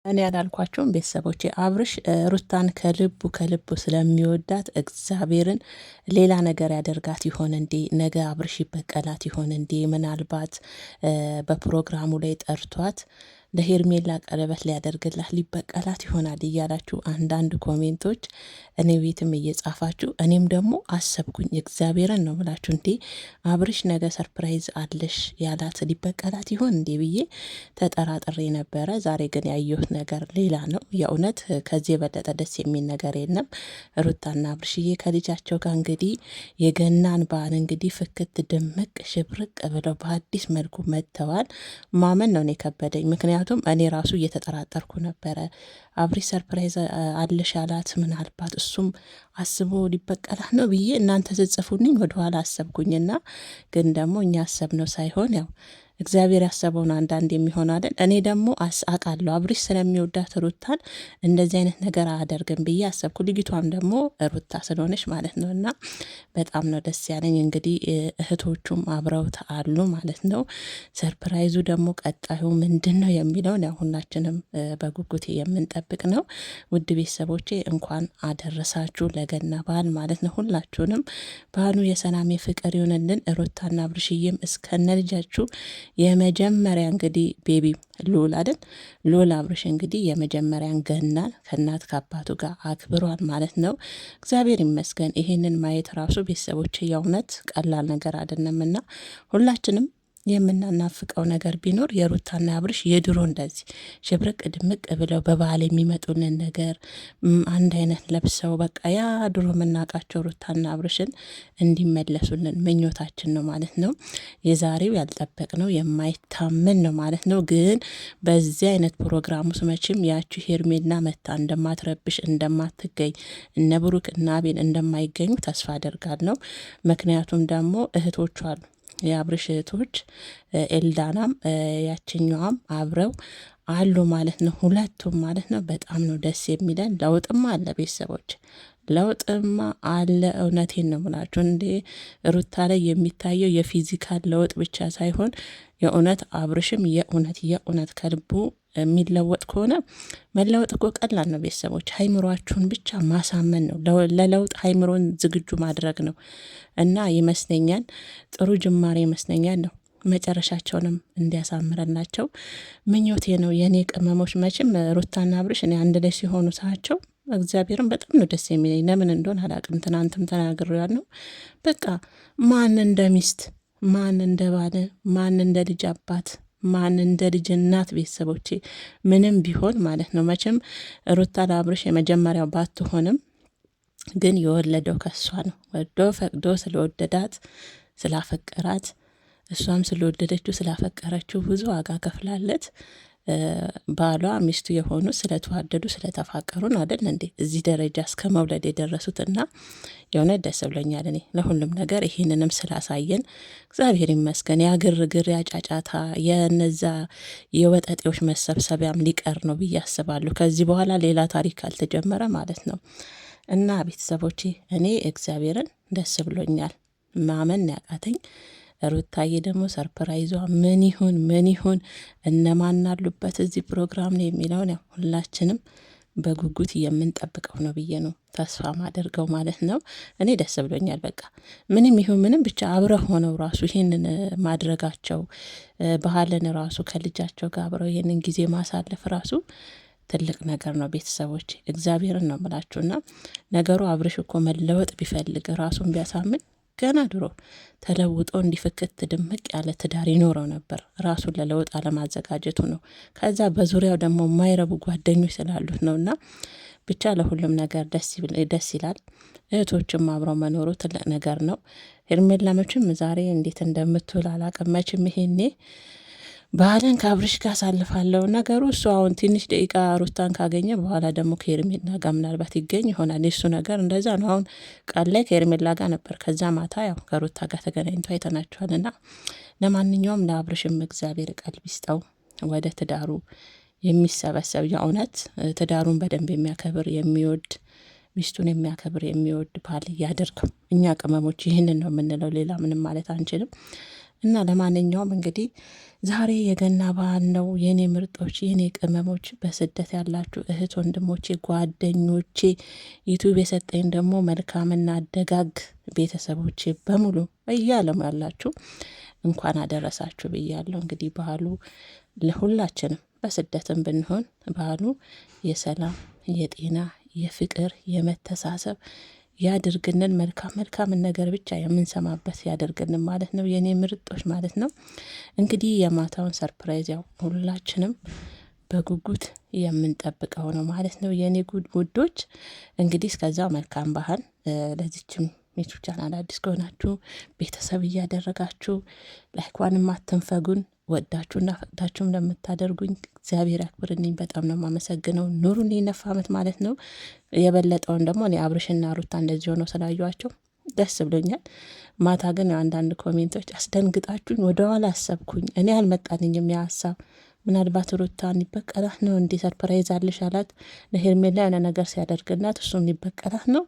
እኔ ያላልኳቸውም ቤተሰቦቼ አብርሽ ሩታን ከልቡ ስለሚወዳት እግዚአብሔርን ሌላ ነገር ያደርጋት ይሆን እንዴ? ነገ አብርሽ ይበቀላት ይሆን እንዴ? ምናልባት በፕሮግራሙ ላይ ጠርቷት ለሄርሜላ ቀለበት ሊያደርግላት ሊበቀላት ይሆናል እያላችሁ አንዳንድ ኮሜንቶች እኔ ቤትም እየጻፋችሁ እኔም ደግሞ አሰብኩኝ። እግዚአብሔርን ነው ብላችሁ እንዴ አብርሽ ነገ ሰርፕራይዝ አለሽ ያላት ሊበቀላት ይሆን እንዴ ብዬ ተጠራጥሬ ነበረ። ዛሬ ግን ያየሁት ነገር ሌላ ነው። የእውነት ከዚህ የበለጠ ደስ የሚል ነገር የለም። ሩታና አብርሽዬ ከልጃቸው ጋር እንግዲህ የገናን በዓል እንግዲህ ፍክት ድምቅ ሽብርቅ ብለው በአዲስ መልኩ መጥተዋል። ማመን ነው እኔ ከበደኝ። ምክንያቱም እኔ ራሱ እየተጠራጠርኩ ነበረ። አብርሽ ሰርፕራይዝ አለሽ አላት፣ ምናልባት እሱም አስቦ ሊበቀላት ነው ብዬ እናንተ ስትጽፉልኝ ወደኋላ አሰብኩኝና ግን ደግሞ እኛ አሰብነው ሳይሆን ያው እግዚአብሔር ያሰበውን አንዳንድ የሚሆን አይደል። እኔ ደግሞ አውቃለሁ አብርሽ ስለሚወዳት ሩታን እንደዚህ አይነት ነገር አያደርግም ብዬ አሰብኩ። ልጅቷም ደግሞ ሩታ ስለሆነች ማለት ነው። እና በጣም ነው ደስ ያለኝ። እንግዲህ እህቶቹም አብረውት አሉ ማለት ነው። ሰርፕራይዙ ደግሞ ቀጣዩ ምንድን ነው የሚለውን ያው ሁላችንም በጉጉት የምንጠብቅ ነው። ውድ ቤተሰቦቼ እንኳን አደረሳችሁ ለገና በዓል ማለት ነው። ሁላችሁንም በዓሉ የሰላም የፍቅር ይሆንልን። ሩታና አብርሽዬም እስከነ ልጃችሁ የመጀመሪያ እንግዲህ ቤቢ ሉል አይደል ሉል አብርሽ እንግዲህ የመጀመሪያን ገናን ከእናት ከአባቱ ጋር አክብሯል ማለት ነው። እግዚአብሔር ይመስገን። ይሄንን ማየት ራሱ ቤተሰቦች የእውነት ቀላል ነገር አይደለምና ሁላችንም የምናናፍቀው ነገር ቢኖር የሩታና አብርሽ የድሮ እንደዚህ ሽብርቅ ድምቅ ብለው በበዓል የሚመጡልን ነገር አንድ አይነት ለብሰው በቃ ያ ድሮ የምናውቃቸው ሩታና አብርሽን እንዲመለሱልን ምኞታችን ነው ማለት ነው። የዛሬው ያልጠበቅነው የማይታመን ነው ማለት ነው። ግን በዚህ አይነት ፕሮግራም ውስጥ መቼም ያቺ ሄርሜላ መታ እንደማትረብሽ እንደማትገኝ እነ ብሩክ እና አቤል እንደማይገኙ ተስፋ አደርጋለሁ። ምክንያቱም ደግሞ እህቶቹ አሉ የአብርሽ እህቶች ኤልዳናም ያችኛዋም አብረው አሉ ማለት ነው። ሁለቱም ማለት ነው። በጣም ነው ደስ የሚለን። ለውጥማ አለ ቤተሰቦች፣ ለውጥማ አለ። እውነቴን ነው ምላችሁ። እንዴ ሩታ ላይ የሚታየው የፊዚካል ለውጥ ብቻ ሳይሆን የእውነት አብርሽም የእውነት ከልቡ የሚለወጥ ከሆነ መለወጥ እኮ ቀላል ነው ቤተሰቦች። ሀይምሯችሁን ብቻ ማሳመን ነው። ለለውጥ ሀይምሮን ዝግጁ ማድረግ ነው። እና ይመስለኛል ጥሩ ጅማሬ ይመስለኛል ነው። መጨረሻቸውንም እንዲያሳምረላቸው ምኞቴ ነው። የእኔ ቅመሞች መቼም ሩታና አብርሽ እኔ አንድ ላይ ሲሆኑ ሳቸው እግዚአብሔርን በጣም ነው ደስ የሚለኝ። ለምን እንደሆን አላውቅም። ትናንትም ተናግሬያለሁ። በቃ ማን እንደ ሚስት፣ ማን እንደ ባል፣ ማን እንደ ልጅ አባት፣ ማን እንደ ልጅ እናት ቤተሰቦቼ ምንም ቢሆን ማለት ነው። መቼም ሩታ ለአብርሽ የመጀመሪያው ባትሆንም ግን የወለደው ከሷ ነው። ወዶ ፈቅዶ ስለወደዳት ስላፈቀራት፣ እሷም ስለወደደችው ስላፈቀረችው ብዙ ዋጋ ከፍላለት ባሏ ሚስቱ የሆኑ ስለተዋደዱ ስለተፋቀሩ ነው አይደል እንዴ እዚህ ደረጃ እስከ መውለድ የደረሱትና የእውነት ደስ ብሎኛል። እኔ ለሁሉም ነገር ይሄንንም ስላሳየን እግዚአብሔር ይመስገን። ያ ግርግር ያጫጫታ የነዛ የወጠጤዎች መሰብሰቢያም ሊቀር ነው ብዬ አስባለሁ። ከዚህ በኋላ ሌላ ታሪክ አልተጀመረ ማለት ነው። እና ቤተሰቦቼ እኔ እግዚአብሔርን ደስ ብሎኛል። ማመን ያቃተኝ ሩታዬ ደግሞ ሰርፕራይዟ ምን ይሁን እነማን አሉበት እዚህ ፕሮግራም ነው የሚለውን ያው ሁላችንም በጉጉት የምንጠብቀው ነው ብዬ ነው ተስፋ ማደርገው ማለት ነው። እኔ ደስ ብሎኛል። በቃ ምንም ይሁን ምንም ብቻ አብረው ሆነው ራሱ ይሄንን ማድረጋቸው ባህልን ራሱ ከልጃቸው ጋር አብረው ይሄንን ጊዜ ማሳለፍ ራሱ ትልቅ ነገር ነው ቤተሰቦች። እግዚአብሔርን ነው ምላችሁና ነገሩ አብርሽ እኮ መለወጥ ቢፈልግ ራሱን ቢያሳምን ገና ድሮ ተለውጦ እንዲፍክት ድምቅ ያለ ትዳር ይኖረው ነበር። ራሱን ለለውጥ አለማዘጋጀቱ ነው። ከዛ በዙሪያው ደግሞ የማይረቡ ጓደኞች ስላሉት ነውና ብቻ ለሁሉም ነገር ደስ ይላል። እህቶችም አብረው መኖሩ ትልቅ ነገር ነው። ሄርሜላ መቼም ዛሬ እንዴት እንደምትውል አላቅም። መቼም ይሄኔ ባህልን ከአብርሽ ጋር አሳልፋለሁ። ነገሩ እሱ አሁን ትንሽ ደቂቃ ሩታን ካገኘ በኋላ ደግሞ ከሄርሜላ ጋር ምናልባት ይገኝ ይሆናል። የሱ ነገር እንደዛ ነው። አሁን ቃል ላይ ከሄርሜላ ጋር ነበር፣ ከዛ ማታ ያው ከሩታ ጋር ተገናኝቶ አይተናቸዋልና ለማንኛውም ለአብርሽም እግዚአብሔር ቀልብ ይስጠው፣ ወደ ትዳሩ የሚሰበሰብ የእውነት ትዳሩን በደንብ የሚያከብር የሚወድ ሚስቱን የሚያከብር የሚወድ ባል ያደርገው። እኛ ቅመሞች ይህንን ነው የምንለው፣ ሌላ ምንም ማለት አንችልም። እና ለማንኛውም እንግዲህ ዛሬ የገና በዓል ነው የኔ ምርጦች፣ የኔ ቅመሞች፣ በስደት ያላችሁ እህት ወንድሞቼ፣ ጓደኞቼ፣ ዩቱብ የሰጠኝ ደግሞ መልካምና ደጋግ ቤተሰቦቼ በሙሉ በየዓለሙ ያላችሁ እንኳን አደረሳችሁ ብያለሁ። እንግዲህ ባህሉ ለሁላችንም በስደትም ብንሆን ባህሉ የሰላም፣ የጤና፣ የፍቅር፣ የመተሳሰብ ያድርግንን። መልካምን ነገር ብቻ የምንሰማበት ያደርግንን ማለት ነው የኔ ምርጦች ማለት ነው። እንግዲህ የማታውን ሰርፕራይዝ ያው ሁላችንም በጉጉት የምንጠብቀው ነው ማለት ነው የኔ ውዶች። እንግዲህ እስከዛው መልካም ባህል። ለዚችም ዩቲዩብ ቻናል አዲስ ከሆናችሁ ቤተሰብ እያደረጋችሁ ላይኳንም አትንፈጉን። ወዳችሁና ፈቅዳችሁም ለምታደርጉኝ እግዚአብሔር ያክብርልኝ። በጣም ነው የማመሰግነው። ኑሩን የነፋ ዓመት ማለት ነው። የበለጠውን ደግሞ እኔ አብርሽና ሩታ እንደዚህ ሆነው ስላዩዋቸው ደስ ብሎኛል። ማታ ግን አንዳንድ ኮሜንቶች አስደንግጣችሁኝ ወደኋላ አሰብኩኝ። እኔ አልመጣልኝም ያ ሀሳብ። ምናልባት ሩታን ሊበቀላት ነው እንዲህ ሰርፕራይዝ አልሽ አላት ለሄርሜላ የሆነ ነገር ሲያደርግላት እሱም ሊበቀላት ነው